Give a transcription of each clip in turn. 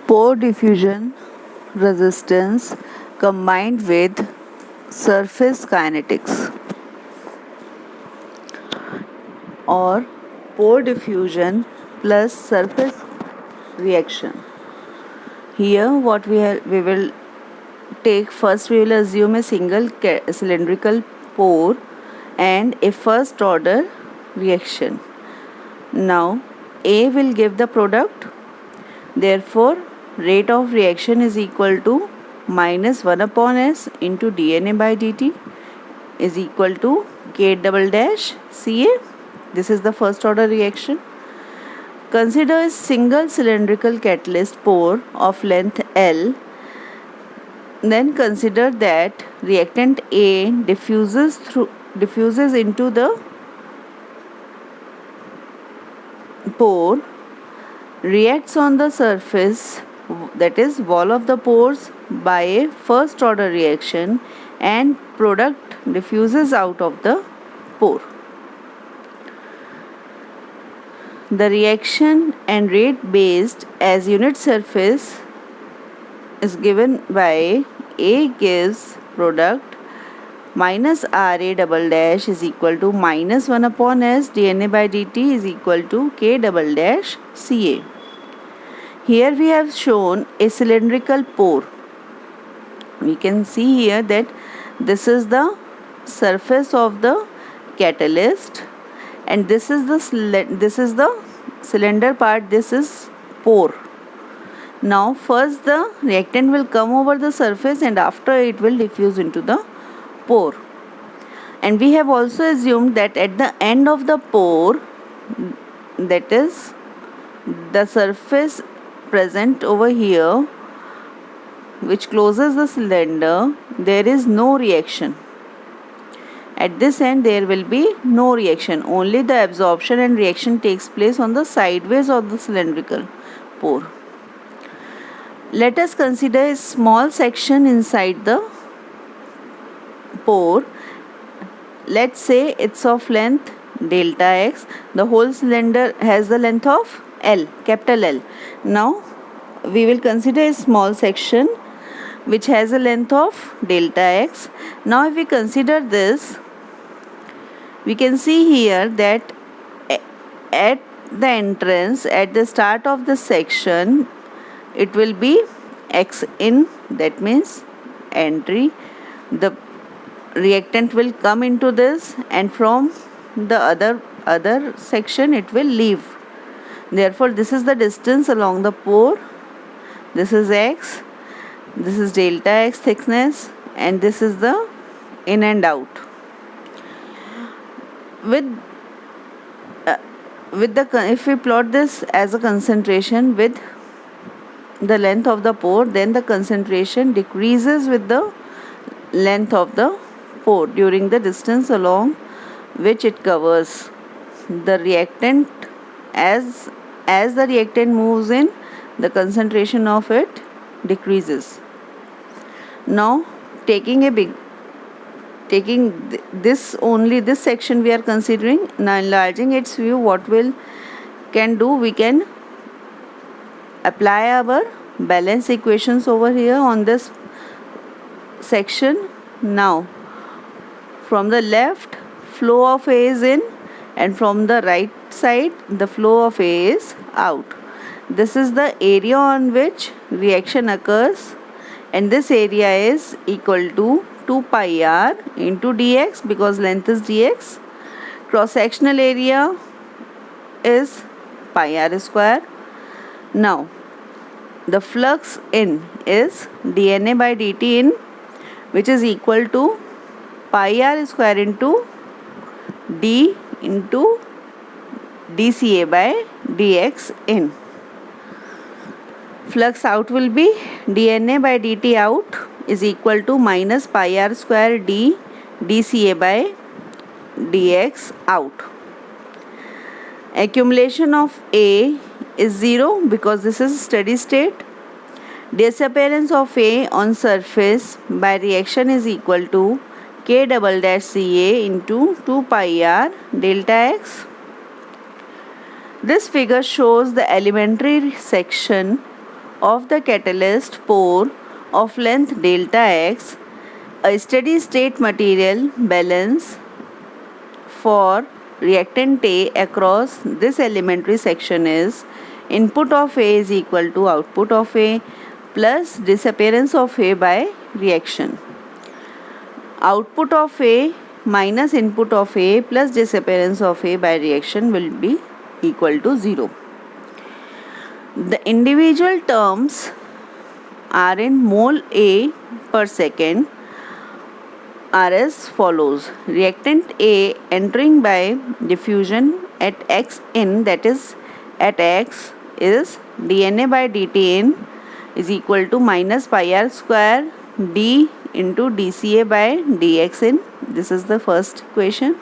Pore diffusion resistance combined with surface kinetics, or pore diffusion plus surface reaction. Here what we will take, first we will assume a single cylindrical pore and a first order reaction. Now A will give the product, therefore rate of reaction is equal to minus 1 upon S into dNA by dt is equal to K double dash Ca. This is the first order reaction. Consider a single cylindrical catalyst pore of length L. Then consider that reactant A diffuses into the pore, reacts on the surface, that is wall of the pores, by a first order reaction, and product diffuses out of the pore. The reaction and rate based as unit surface is given by A gives product minus RA double dash is equal to minus 1 upon S dNA by dt is equal to K double dash Ca. Here we have shown a cylindrical pore. We can see here that this is the surface of the catalyst and this is the cylinder part, this is pore. Now first the reactant will come over the surface and after it will diffuse into the pore. And we have also assumed that at the end of the pore, that is the surface present over here which closes the cylinder, there is no reaction. At this end there will be no reaction, only the absorption and reaction takes place on the sideways of the cylindrical pore. Let us consider a small section inside the pore. Let's say it's of length delta x. The whole cylinder has the length of L, capital L. Now we will consider a small section which has a length of delta x. Now if we consider this, we can see here that at the entrance, at the start of the section, it will be x in, that means entry. The reactant will come into this and from the other section it will leave. Therefore this is the distance along the pore. This is x, this is delta x thickness, and this is the in and out. If we plot this as a concentration with the length of the pore, then the concentration decreases with the length of the pore during the distance along which it covers. The reactant, as the reactant moves in, the concentration of it decreases. Now this section we are considering. Now enlarging its view, what we can apply our balance equations over here on this section. Now from the left, flow of A is in, and from the right side the flow of A is out. This is the area on which reaction occurs, and this area is equal to 2 pi r into dx because length is dx. Cross sectional area is pi r square. Now the flux in is dNA by dt in, which is equal to pi r square into d into dCA by dx in. Flux out will be dNA by dt out is equal to minus pi r square d dCA by dx out. Accumulation of A is 0 because this is steady state. Disappearance of A on surface by reaction is equal to K double dash Ca into 2 pi r delta x. This figure shows the elementary section of the catalyst pore of length delta x, a steady state material balance for reactant A across this elementary section is input of A is equal to output of A plus disappearance of A by reaction. Output of A minus input of A plus disappearance of A by reaction will be equal to 0. The individual terms are in mole A per second are as follows. Reactant A entering by diffusion at x in, that is at x, is dNA by dt in is equal to minus pi r square d into dCA by dx in. This is the first equation.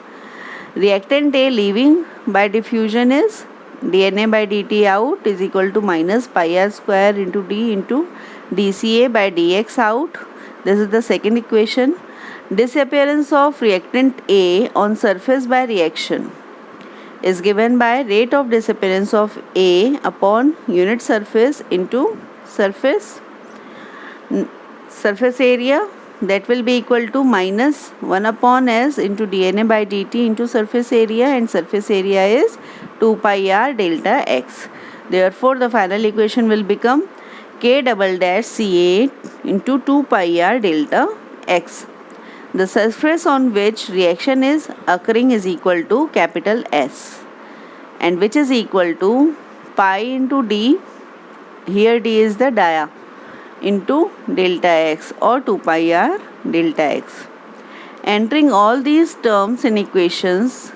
Reactant A leaving by diffusion is dNA by dt out is equal to minus pi r square into d into dCA by dx out. This is the second equation. Disappearance of reactant A on surface by reaction is given by rate of disappearance of A upon unit surface into surface area, that will be equal to minus 1 upon s into dNA by dt into surface area, and surface area is 2 pi r delta x. Therefore, the final equation will become k double dash Ca into 2 pi r delta x. The surface on which reaction is occurring is equal to capital S, and which is equal to pi into d, here d is the dia, into delta x or 2 pi r delta x. Entering all these terms in equations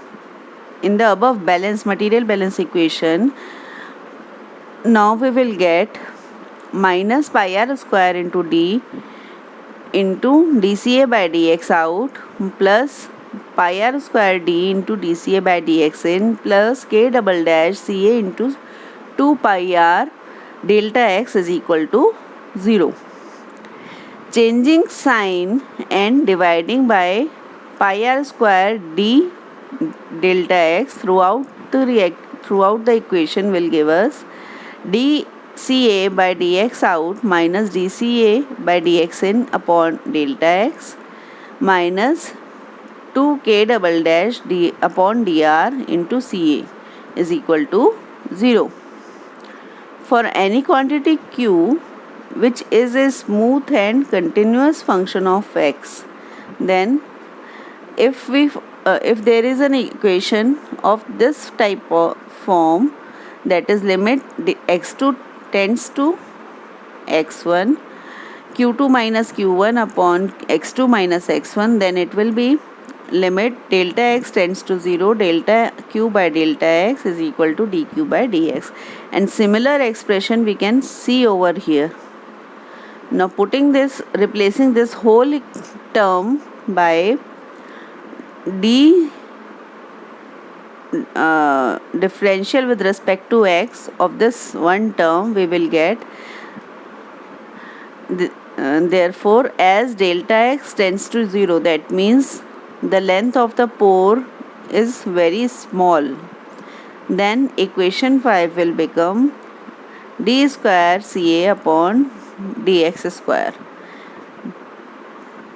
in the above material balance equation, now we will get minus pi r square into d into dCA by dx out plus pi r square d into dCA by dx in plus k double dash Ca into 2 pi r delta x is equal to 0. Changing sign and dividing by pi r square d delta x throughout the equation will give us dCA by dx out minus dCA by dx in upon delta x minus 2k double dash d upon dr into Ca is equal to 0. For any quantity q which is a smooth and continuous function of x, then if there is an equation of this type of form, that is limit x2 tends to x1 q2 minus q1 upon x2 minus x1, then it will be limit delta x tends to 0 delta q by delta x is equal to dq by dx, and similar expression we can see over here. Now replacing this whole term by d differential with respect to x of this one term, we will get therefore as delta x tends to 0, that means the length of the pore is very small, then equation 5 will become d square Ca upon dx square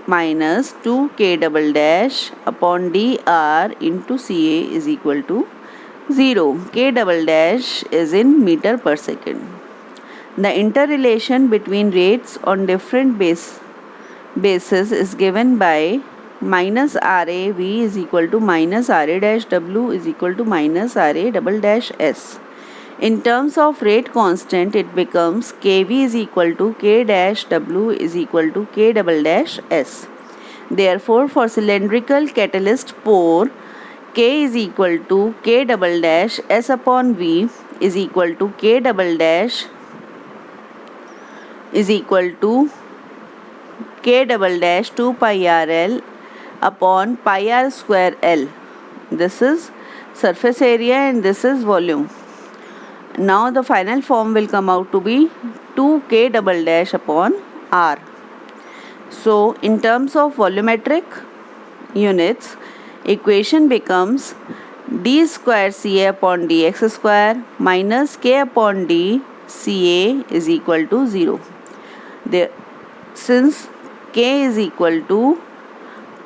minus 2k double dash upon dr into Ca is equal to 0. K double dash is in meter per second. The interrelation between rates on different bases is given by minus Ra V is equal to minus Ra dash W is equal to minus Ra double dash S. In terms of rate constant, it becomes Kv is equal to K dash W is equal to K double dash S. Therefore, for cylindrical catalyst pore, K is equal to K double dash S upon V is equal to K double dash is equal to K double dash 2 pi RL upon pi r square L. This is surface area and this is volume. Now the final form will come out to be 2k double dash upon r. So in terms of volumetric units, equation becomes d square Ca upon dx square minus k upon d Ca is equal to 0. There, since k is equal to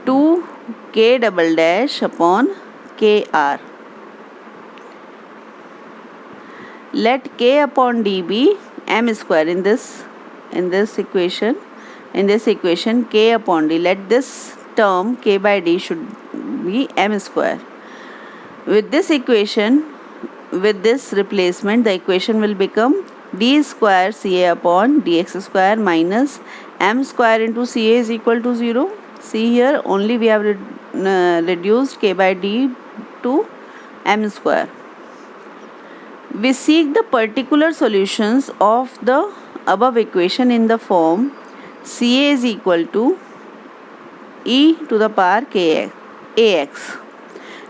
2k double dash upon kr. Let k upon d be m square in this equation. In this equation, k upon d, let this term k by d should be m square. With this equation, with this replacement, the equation will become d square ca upon dx square minus m square into ca is equal to 0. See here, only we have reduced k by d to m square. We seek the particular solutions of the above equation in the form Ca is equal to e to the power ax.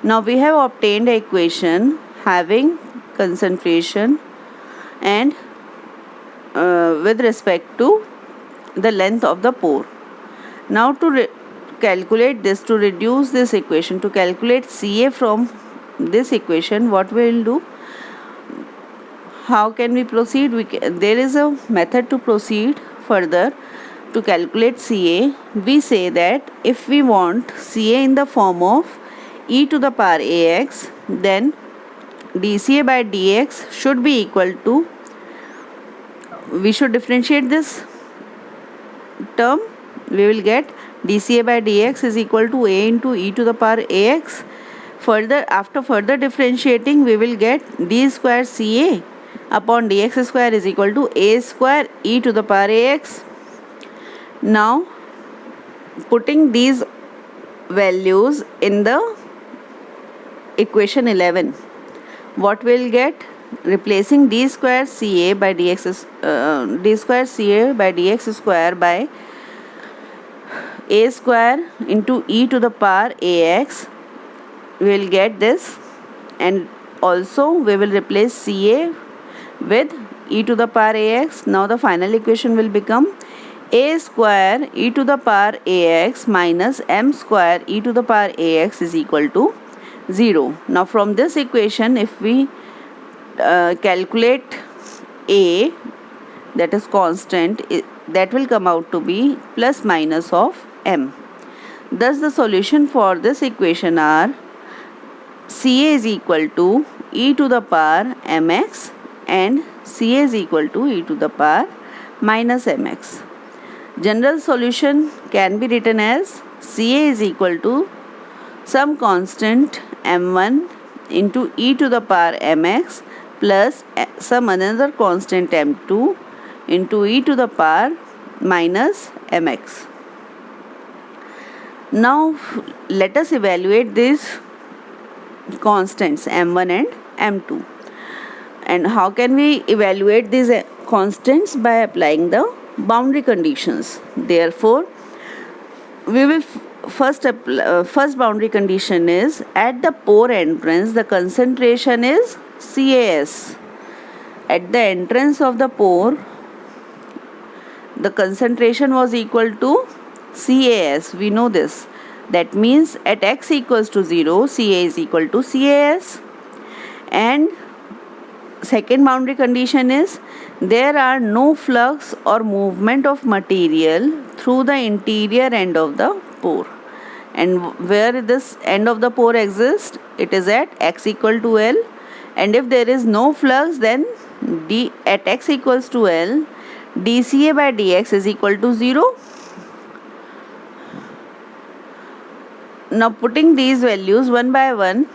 Now we have obtained an equation having concentration and with respect to the length of the pore. Now to calculate this, to reduce this equation, to calculate Ca from this equation, what we will do? How can we proceed? There is a method to proceed further. To calculate Ca, we say that if we want Ca in the form of e to the power ax, then dCA by dx should be equal to, we should differentiate this term, we will get dCA by dx is equal to a into e to the power ax. Further, after further differentiating, we will get d square Ca upon dx square is equal to a square e to the power ax. Now putting these values in the equation 11, what we'll get? Replacing d square Ca by dx square by a square into e to the power ax, we will get this, and also we will replace Ca with e to the power ax. Now the final equation will become a square e to the power ax minus m square e to the power ax is equal to 0. Now from this equation, if we calculate a, that is constant, that will come out to be plus minus of m. Thus the solution for this equation are Ca is equal to e to the power mx and Ca is equal to e to the power minus mx. General solution can be written as Ca is equal to some constant m1 into e to the power mx plus some another constant m2 into e to the power minus mx. Now let us evaluate these constants m1 and m2. And how can we evaluate these constants? By applying the boundary conditions. Therefore, we will first boundary condition is, at the pore entrance the concentration is Cas. At the entrance of the pore, the concentration was equal to Cas. We know this. That means at x equals to 0, Ca is equal to Cas. And second boundary condition is, there are no flux or movement of material through the interior end of the pore. And where this end of the pore exists, it is at x equal to L. And if there is no flux, then at x equals to L, dCA by dx is equal to 0. Now putting these values one by one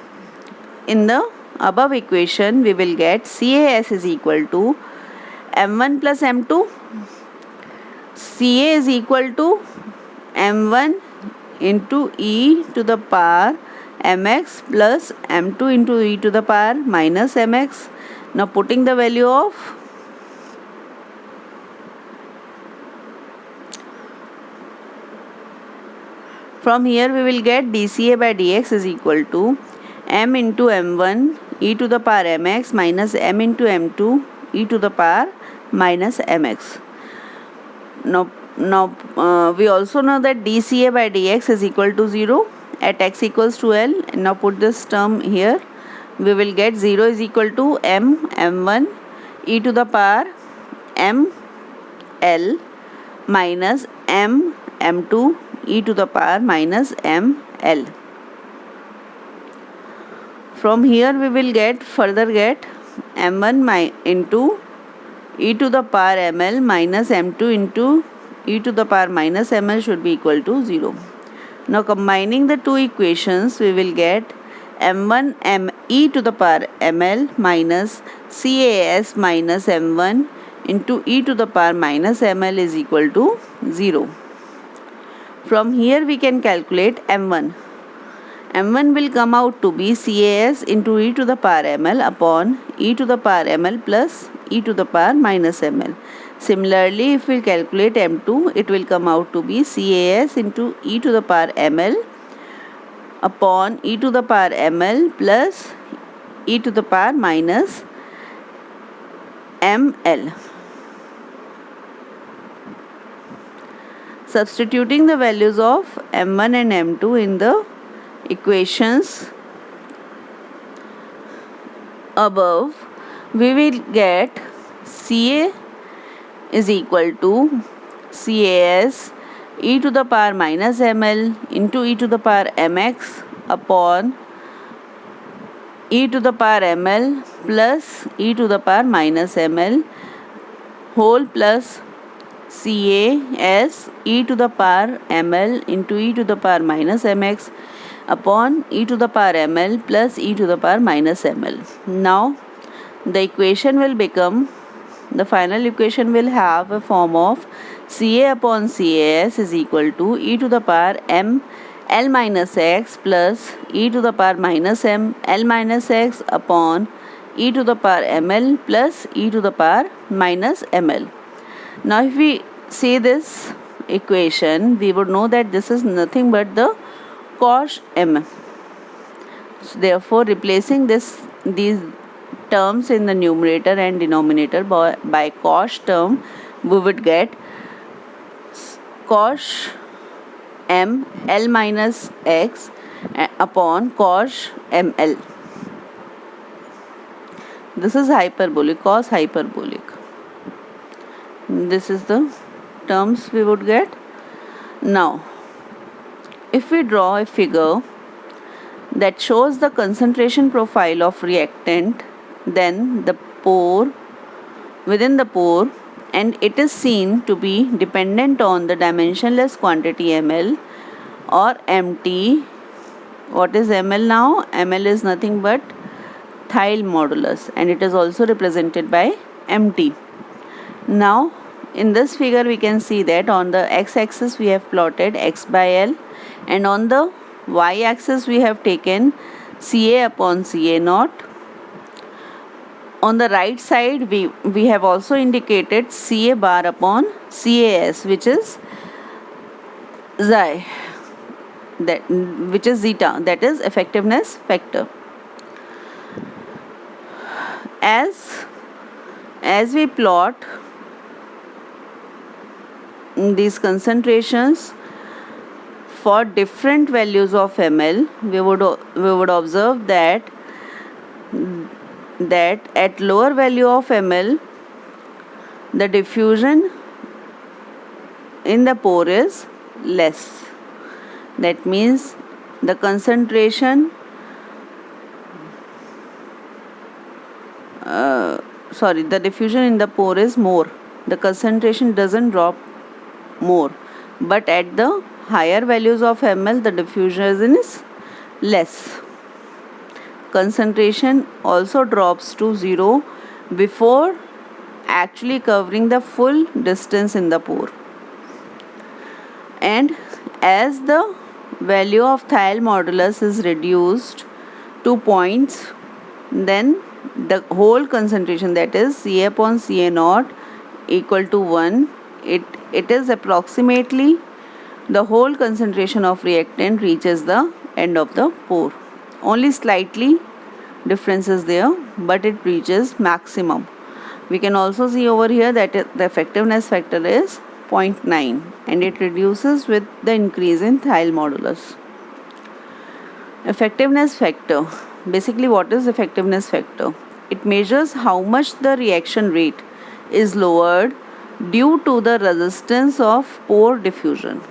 in the above equation, we will get Cas is equal to m1 plus m2. Ca is equal to m1 into e to the power mx plus m2 into e to the power minus mx. Now putting the value of from here, we will get dCA by dx is equal to m into m1 e to the power mx minus m into m2 e to the power minus mx. Now we also know that dCA by dx is equal to 0 at x equals to L. Now put this term here, we will get 0 is equal to m1 e to the power m L minus m2 e to the power minus m L. From here we will further get m1 into e to the power ml minus m2 into e to the power minus ml should be equal to 0. Now combining the two equations, we will get m1 m e to the power ml minus cas minus m1 into e to the power minus ml is equal to 0. From here we can calculate m1. m1 will come out to be cas into e to the power ml upon e to the power ml plus e to the power minus ml. Similarly, if we calculate m2, it will come out to be cas into e to the power ml upon e to the power ml plus e to the power minus ml. Substituting the values of m1 and m2 in the equations above, we will get Ca is equal to Cas e to the power minus ml into e to the power mx upon e to the power ml plus e to the power minus ml whole plus Cas e to the power ml into e to the power minus mx upon e to the power ml plus e to the power minus ml. Now the equation will become, the final equation will have a form of Ca upon Cas is equal to e to the power m L minus x plus e to the power minus m L minus x upon e to the power ml plus e to the power minus ml. Now if we see this equation, we would know that this is nothing but the cos m. So therefore replacing these terms in the numerator and denominator by cos term, we would get cos m L minus x upon cos ml. This is hyperbolic, cos hyperbolic. This is the terms we would get. Now if we draw a figure that shows the concentration profile of reactant, then the pore, within the pore, and it is seen to be dependent on the dimensionless quantity ml or mt. What is ml now? ml is nothing but Thiele modulus, and it is also represented by mt. Now in this figure we can see that on the x-axis we have plotted x by L, and on the y-axis we have taken Ca upon Ca naught. On the right side we have also indicated Ca bar upon Cas, which is xi, which is zeta, that is effectiveness factor. As we plot these concentrations for different values of ml, we would observe that at lower value of ml, the diffusion in the pore is less. That means the concentration the diffusion in the pore is more. The concentration doesn't drop more, but at the higher values of ml, the diffusion is less. Concentration also drops to 0 before actually covering the full distance in the pore. And as the value of Thiele modulus is reduced to points, then the whole concentration, that is Ca upon Ca naught equal to 1, it is approximately the whole concentration of reactant reaches the end of the pore. Only slightly difference is there, but it reaches maximum. We can also see over here that the effectiveness factor is 0.9, and it reduces with the increase in Thiele modulus. Effectiveness factor. Basically, what is effectiveness factor? It measures how much the reaction rate is lowered due to the resistance of pore diffusion.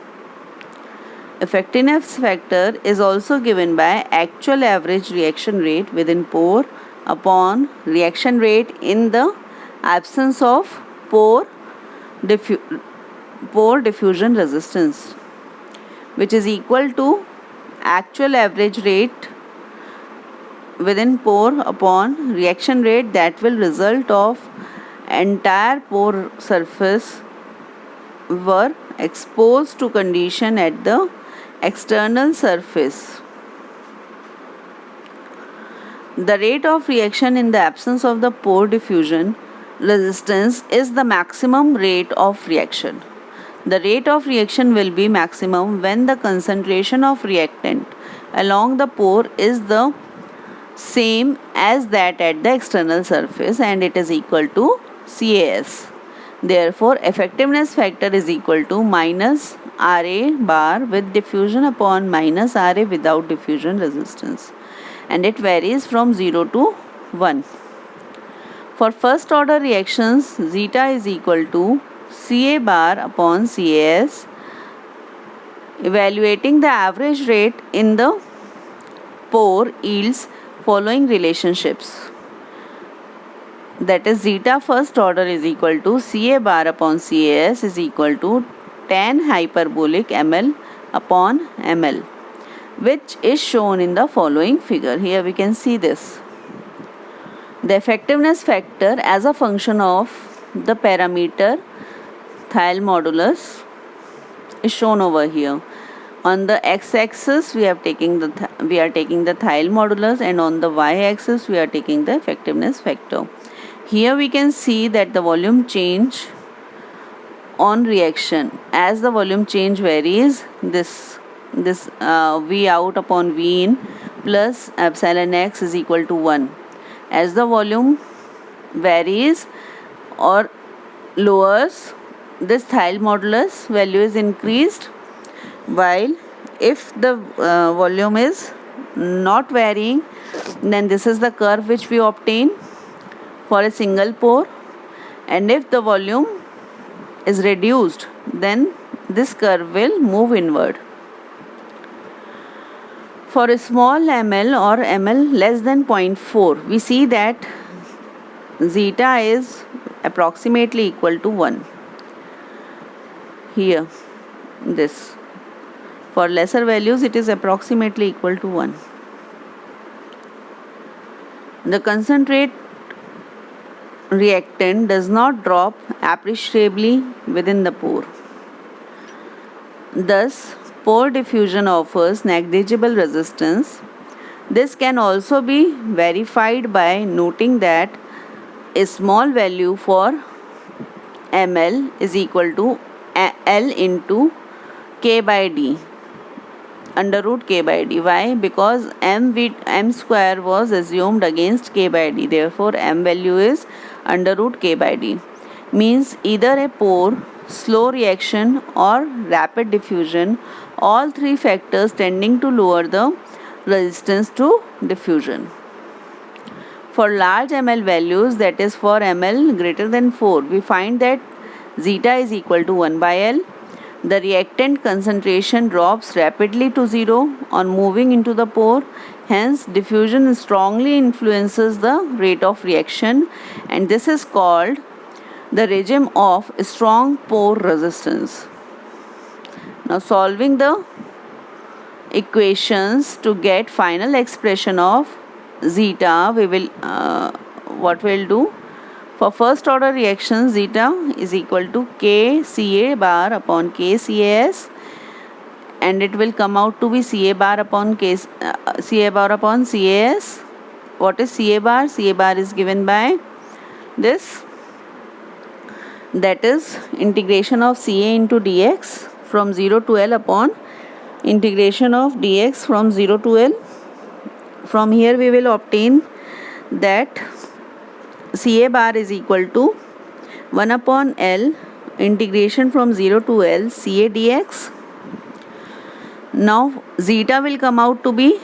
Effectiveness factor is also given by actual average reaction rate within pore upon reaction rate in the absence of pore diffusion resistance, which is equal to actual average rate within pore upon reaction rate that will result of entire pore surface were exposed to condition at the external surface. The rate of reaction in the absence of the pore diffusion resistance is the maximum rate of reaction. The rate of reaction will be maximum when the concentration of reactant along the pore is the same as that at the external surface, and it is equal to CAS. Therefore, effectiveness factor is equal to minus RA bar with diffusion upon minus RA without diffusion resistance, and it varies from 0 to 1. For first order reactions, zeta is equal to Ca bar upon CAS. Evaluating the average rate in the pore yields following relationships. That is, zeta first order is equal to Ca bar upon CAS is equal to tan hyperbolic ml upon ml, which is shown in the following figure. Here we can see this. The effectiveness factor as a function of the parameter Thiele modulus is shown over here. On the x-axis we are taking the Thiele modulus, and on the y-axis we are taking the effectiveness factor. Here we can see that the volume change on reaction, as the volume change varies, this V out upon V in plus epsilon x is equal to 1. As the volume varies or lowers, this Thiele modulus value is increased, while if the volume is not varying, then this is the curve which we obtain for a single pore, and if the volume is reduced, then this curve will move inward. For a small ml or ml less than 0.4, we see that zeta is approximately equal to 1. Here, this. For lesser values, it is approximately equal to 1. The concentrate reactant does not drop appreciably within the pore. Thus, pore diffusion offers negligible resistance. This can also be verified by noting that a small value for ml is equal to L into K by D, under root K by D. Why? Because m square was assumed against K by D. Therefore, m value is under root K by D. Means either a pore, slow reaction or rapid diffusion, all three factors tending to lower the resistance to diffusion. For large ml values, that is for ml greater than 4, we find that zeta is equal to 1 by L. The reactant concentration drops rapidly to 0 on moving into the pore. Hence, diffusion strongly influences the rate of reaction, and this is called the regime of strong pore resistance. Now, solving the equations to get final expression of zeta, we will what we'll do. For first order reaction, zeta is equal to K Ca bar upon K Cas, and it will come out to be Ca bar upon Ca bar upon Cas. What is Ca bar? Ca bar is given by this, that is integration of Ca into dx from 0 to L upon integration of dx from 0 to L. From here we will obtain that Ca bar is equal to 1 upon L integration from 0 to L Ca dx. Now zeta will come out to be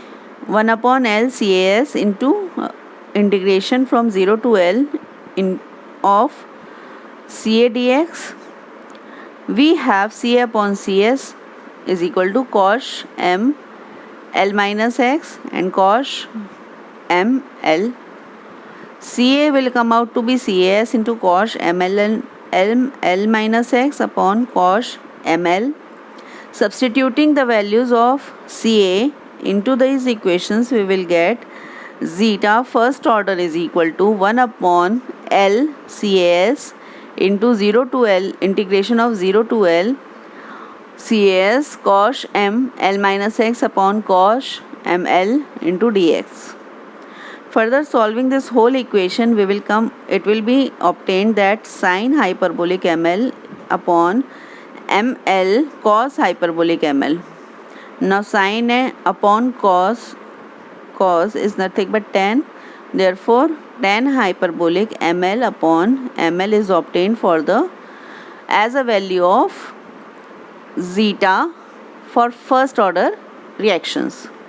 1 upon L Cas into integration from 0 to L of Ca dx. We have Ca upon Cs is equal to cos m L minus x and cos m L. Ca will come out to be Cas into cos ml L minus x upon cos ml. Substituting the values of Ca into these equations, we will get zeta first order is equal to 1 upon L Cas into 0 to L integration of 0 to L Cas cos m L minus x upon cos ml into dx. Further solving this whole equation, it will be obtained that sin hyperbolic ml upon ml cos hyperbolic ml. Now sin upon cos is nothing but tan. Therefore tan hyperbolic ml upon ml is obtained as a value of zeta for first order reactions.